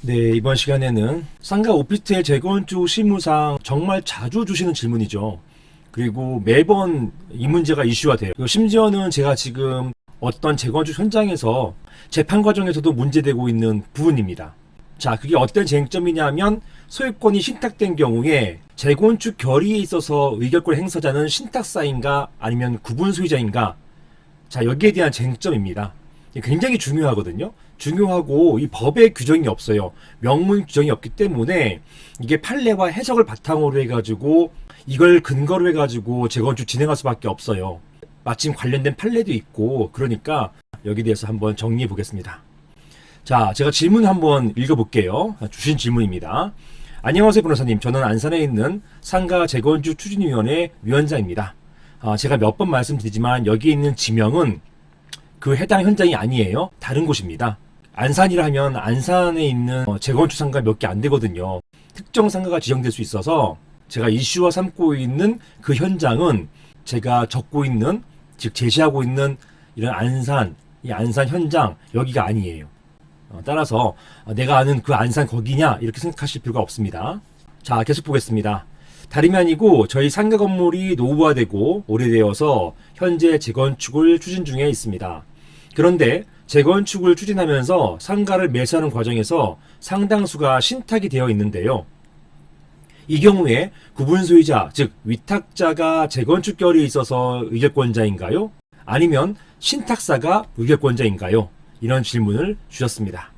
네, 이번 시간에는 상가 오피스텔 재건축 실무상 정말 자주 주시는 질문이죠. 그리고 매번 이 문제가 이슈가 돼요. 그리고 심지어는 제가 지금 어떤 재건축 현장에서 재판 과정에서도 문제되고 있는 부분입니다. 자, 그게 어떤 쟁점이냐면 소유권이 신탁된 경우에 재건축 결의에 있어서 의결권 행사자는 신탁사인가 아니면 구분 소유자인가, 자, 여기에 대한 쟁점입니다. 굉장히 중요하거든요. 중요하고 이 법에 규정이 없어요. 명문 규정이 없기 때문에 이게 판례와 해석을 바탕으로 해가지고 이걸 근거로 해가지고 재건축 진행할 수밖에 없어요. 마침 관련된 판례도 있고, 그러니까 여기에 대해서 한번 정리해 보겠습니다. 자, 제가 질문 한번 읽어볼게요. 주신 질문입니다. 안녕하세요, 변호사님. 저는 안산에 있는 상가 재건축 추진위원회 위원장입니다. 제가 몇 번 말씀드리지만 여기 있는 지명은 그 해당 현장이 아니에요. 다른 곳입니다. 안산이라 하면 안산에 있는 재건축 상가 몇 개 안 되거든요. 특정 상가가 지정될 수 있어서 제가 이슈화 삼고 있는 그 현장은 제가 적고 있는, 즉 제시하고 있는 이런 안산, 이 안산 현장 여기가 아니에요. 따라서 내가 아는 그 안산 거기냐 이렇게 생각하실 필요가 없습니다. 자, 계속 보겠습니다. 다름이 아니고 저희 상가 건물이 노후화되고 오래되어서 현재 재건축을 추진 중에 있습니다. 그런데 재건축을 추진하면서 상가를 매수하는 과정에서 상당수가 신탁이 되어 있는데요. 이 경우에 구분 소유자, 즉 위탁자가 재건축 결의에 있어서 의결권자인가요? 아니면 신탁사가 의결권자인가요? 이런 질문을 주셨습니다.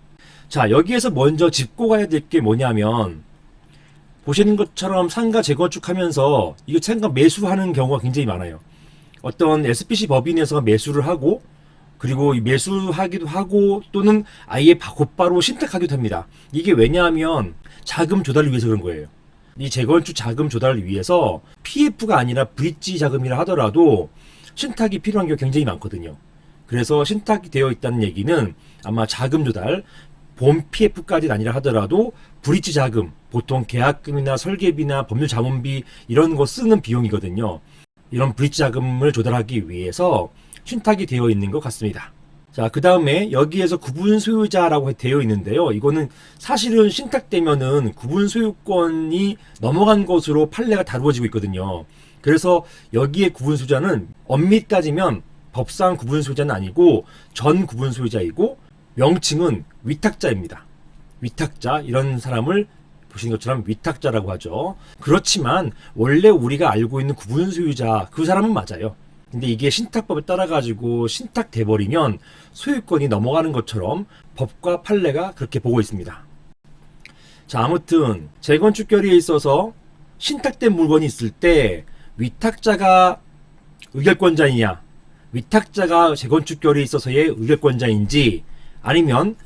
자, 여기에서 먼저 짚고 가야 될 게 뭐냐면, 보시는 것처럼 상가 재건축하면서 이거 상가 매수하는 경우가 굉장히 많아요. 어떤 SPC 법인에서 매수를 하고, 그리고 매수하기도 하고, 또는 아예 곧바로 신탁하기도 합니다. 이게 왜냐하면 자금 조달을 위해서 그런 거예요. 이 재건축 자금 조달을 위해서 PF가 아니라 브릿지 자금이라 하더라도 신탁이 필요한 경우가 굉장히 많거든요. 그래서 신탁이 되어 있다는 얘기는 아마 자금 조달, 본 PF까지는 아니라 하더라도 브릿지 자금, 보통 계약금이나 설계비나 법률 자문비 이런 거 쓰는 비용이거든요. 이런 브릿지 자금을 조달하기 위해서 신탁이 되어 있는 것 같습니다. 자, 그 다음에 여기에서 구분 소유자라고 되어 있는데요. 이거는 사실은 신탁되면은 구분 소유권이 넘어간 것으로 판례가 다루어지고 있거든요. 그래서 여기에 구분 소유자는 엄밀히 따지면 법상 구분 소유자는 아니고 전 구분 소유자이고, 명칭은 위탁자입니다. 위탁자, 이런 사람을 보시는 것처럼 위탁자라고 하죠. 그렇지만 원래 우리가 알고 있는 구분 소유자, 그 사람은 맞아요. 근데 이게 신탁법에 따라가지고 신탁돼 버리면 소유권이 넘어가는 것처럼 법과 판례가 그렇게 보고 있습니다. 자, 아무튼 재건축 결의에 있어서 신탁된 물건이 있을 때 위탁자가 의결권자이냐, 위탁자가 재건축 결의에 있어서의 의결권자인지, 아니면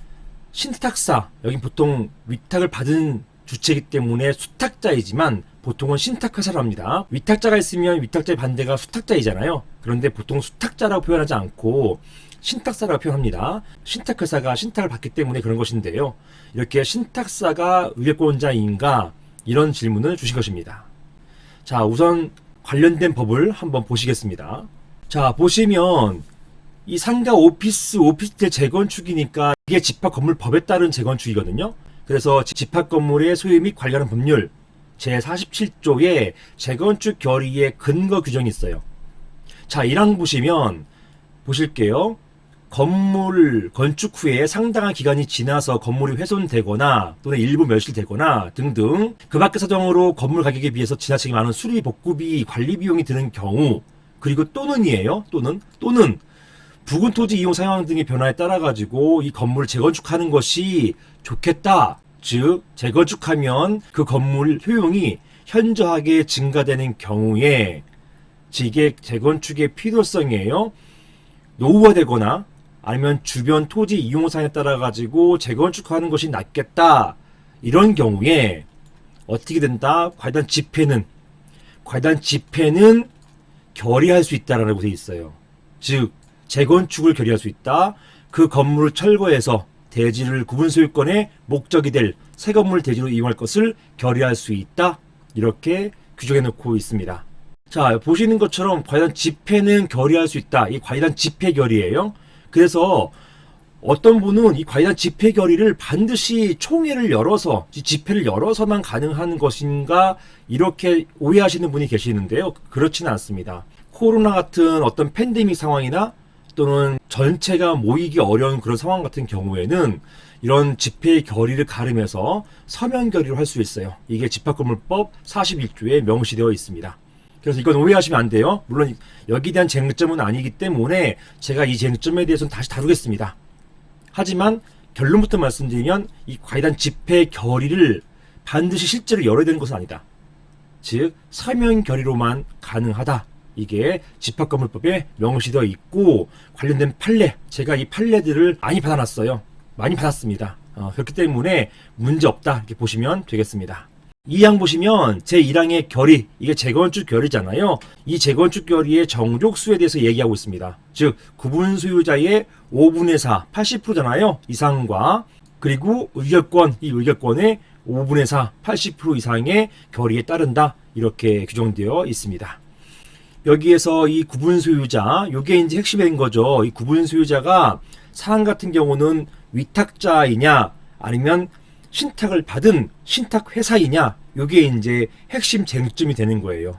신탁사, 여긴 보통 위탁을 받은 주체이기 때문에 수탁자이지만 보통은 신탁회사로 합니다. 위탁자가 있으면 위탁자의 반대가 수탁자이잖아요. 그런데 보통 수탁자라고 표현하지 않고 신탁사라고 표현합니다. 신탁회사가 신탁을 받기 때문에 그런 것인데요. 이렇게 신탁사가 의결권자인가, 이런 질문을 주신 것입니다. 자, 우선 관련된 법을 한번 보시겠습니다. 자, 보시면 이 상가 오피스텔 재건축이니까 이게 집합건물법에 따른 재건축이거든요. 그래서 집합건물의 소유 및 관리하는 법률 제47조에 재건축 결의의 근거 규정이 있어요. 자, 1항 보시면 보실게요. 건물 건축 후에 상당한 기간이 지나서 건물이 훼손되거나 또는 일부 멸실되거나 등등 그 밖의 사정으로 건물 가격에 비해서 지나치게 많은 수리 복구비 관리 비용이 드는 경우, 그리고 또는이에요. 또는 부근 토지 이용 상황 등의 변화에 따라 가지고 이 건물을 재건축하는 것이 좋겠다. 즉 재건축하면 그 건물 효용이 현저하게 증가되는 경우에, 즉 이게 재건축의 필요성이에요. 노후화되거나 아니면 주변 토지 이용 상황에 따라 가지고 재건축하는 것이 낫겠다. 이런 경우에 어떻게 된다? 과단 집회는 결의할 수 있다라고 되어 있어요. 즉 재건축을 결의할 수 있다. 그 건물을 철거해서 대지를 구분 소유권의 목적이 될 새 건물 대지로 이용할 것을 결의할 수 있다. 이렇게 규정해 놓고 있습니다. 자, 보시는 것처럼 과연 집회는 결의할 수 있다. 이 과연 집회 결의예요. 그래서 어떤 분은 이 과연 집회 결의를 반드시 총회를 열어서, 집회를 열어서만 가능한 것인가, 이렇게 오해하시는 분이 계시는데요. 그렇지는 않습니다. 코로나 같은 어떤 팬데믹 상황이나 또는 전체가 모이기 어려운 그런 상황 같은 경우에는 이런 집회 결의를 가름해서 서면 결의를 할 수 있어요. 이게 집합건물법 41조에 명시되어 있습니다. 그래서 이건 오해하시면 안 돼요. 물론 여기에 대한 쟁점은 아니기 때문에 제가 이 쟁점에 대해서는 다시 다루겠습니다. 하지만 결론부터 말씀드리면 이 과이단 집회 결의를 반드시 실제로 열어야 되는 것은 아니다. 즉 서면 결의로만 가능하다. 이게 집합건물법에 명시되어 있고, 관련된 판례, 제가 이 판례들을 많이 받아놨어요. 많이 받았습니다. 그렇기 때문에 문제없다 이렇게 보시면 되겠습니다. 2항 보시면 제1항의 결의, 이게 재건축 결의잖아요. 이 재건축 결의의 정족수에 대해서 얘기하고 있습니다. 즉 구분 소유자의 5분의 4, 80%잖아요. 이상과, 그리고 의결권, 이 의결권의 5분의 4, 80% 이상의 결의에 따른다. 이렇게 규정되어 있습니다. 여기에서 이 구분 소유자, 요게 이제 핵심인 거죠. 이 구분 소유자가 사항 같은 경우는 위탁자이냐 아니면 신탁을 받은 신탁 회사이냐, 요게 이제 핵심 쟁점이 되는 거예요.